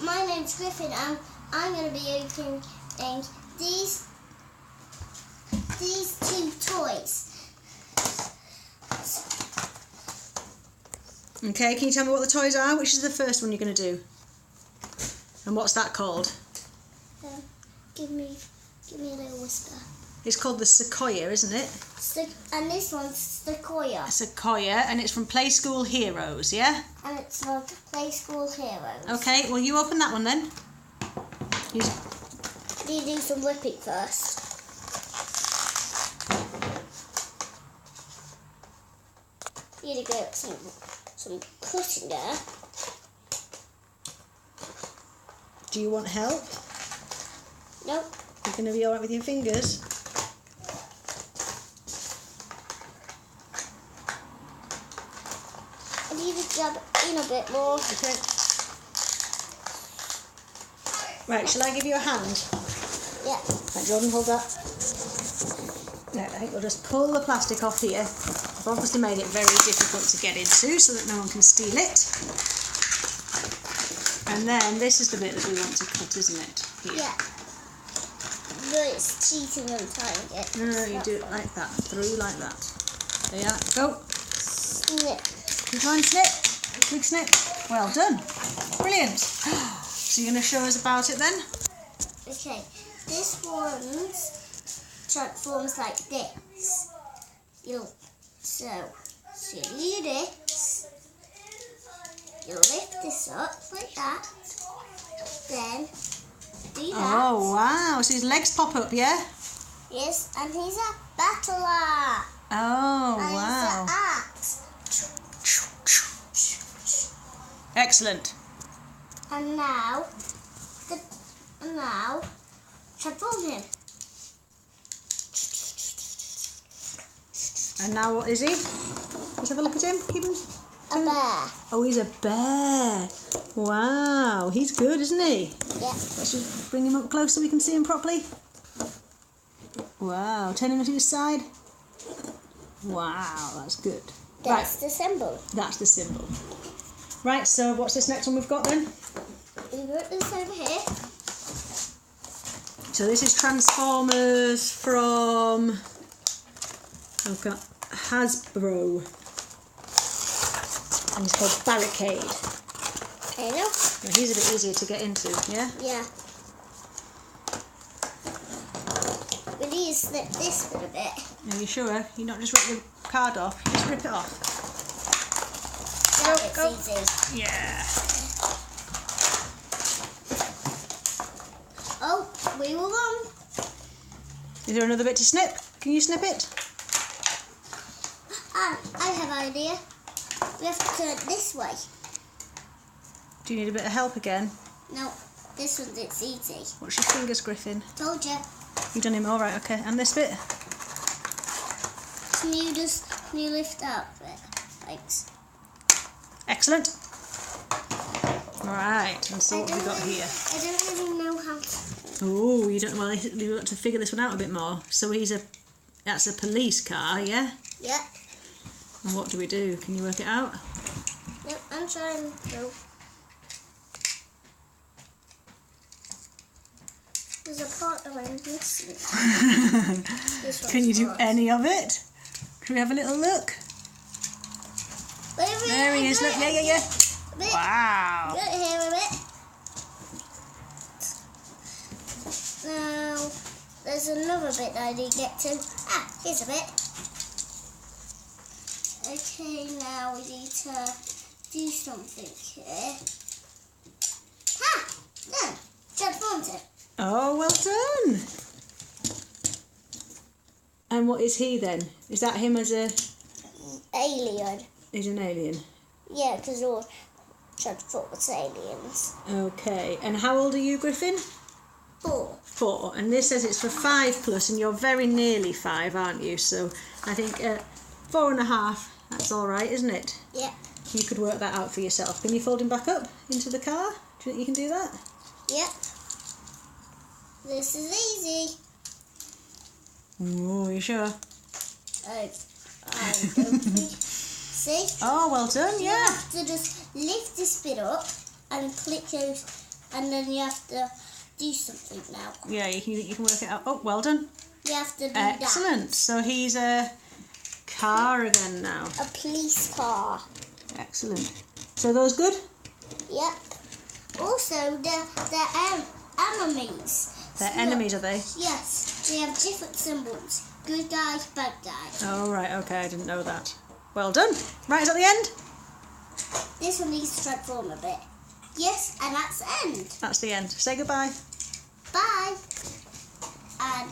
my name's Griffin and I'm going to be opening these two toys. Okay, can you tell me what the toys are? Which is the first one you're going to do? And what's that called? Give me a little whisper. It's called the Sequoia, isn't it? And this one's Sequoia. Sequoia, and it's from Play School Heroes, yeah? And it's from Play School Heroes. Okay, well you open that one then. You do some whipping first. You need to get some cutting there. Do you want help? Nope. You're going to be alright with your fingers? I need to jab in a bit more. Okay. Right, shall I give you a hand? Yeah. Right, Jordan, hold that. Right, I think we'll just pull the plastic off here. I've obviously made it very difficult to get into so that no one can steal it. And then this is the bit that we want to cut, isn't it? Here. Yeah. But it's cheating on tying it. No, you do it like that. Through like that. There you are. Go. Snip. Big one snip. Big snip. Well done. Brilliant. So you're going to show us about it then? Okay. This one transforms like this. So you do this. You lift this up like that. Then do that. Oh, wow. So his legs pop up, yeah? Yes, and he's a battler. Oh, And wow. he's an axe. Excellent. And now transform him. And now what is he? Let's have a look at him. Keep him. A bear. Oh, he's a bear. Wow. He's good, isn't he? Yeah. Let's just bring him up close so we can see him properly. Wow. Turn him to his side. Wow, that's good. That's the symbol. That's the symbol. Right, so what's this next one we've got then? We put this over here. So this is Transformers from... I've got Hasbro. And it's called Barricade. I know. Now he's a bit easier to get into, yeah? Yeah. We need to slip this bit a bit. Are you sure? You not just rip the card off, you just rip it off. That Go. bit's easy. Yeah. Oh, we were wrong. Is there another bit to snip? Can you snip it? Ah, I have an idea. We have to turn it this way. Do you need a bit of help again? No, this one it's easy. Watch your fingers, Griffin. Told you. You've done him all right, okay. And this bit? Can you lift up a bit? Thanks. Excellent. All right, and so what have we got here? I don't really know how to. Oh, you don't. Well, you've got to figure this one out a bit more. So that's a police car, yeah? Yeah. And what do we do? Can you work it out? Yep, I'm trying to. There's a part that I'm missing. Can you do any of it? Can we have a little look? There he is. Look, yeah. Wow. Get here a bit. Now, there's another bit that I need to get to. Ah, here's a bit. Okay, now we need to do something here. Ha! There, transformed it. Oh, well done. And what is he then? Is that him as a... Alien. He's an alien. Yeah, because we're all transformed as aliens. Okay. And how old are you, Griffin? 4. 4. And this says it's for 5+, and you're very nearly 5, aren't you? So I think 4.5, that's all right, isn't it? Yeah. You could work that out for yourself. Can you fold him back up into the car? Do you think you can do that? Yep. This is easy. Oh, are you sure? I don't think. See? Oh, well done, You yeah. have to just lift this bit up and click those and then you have to do something now. Yeah, you can work it out. Oh, well done. You have to do Excellent. So he's a car again now. A police car. Excellent. So those good? Yep. Also, they're enemies. They're enemies, are they? Yes. They have different symbols. Good guys, bad guys. Oh, right. Okay, I didn't know that. Well done. Right, is that the end? This one needs to transform a bit. Yes, and that's the end. That's the end. Say goodbye. Bye. And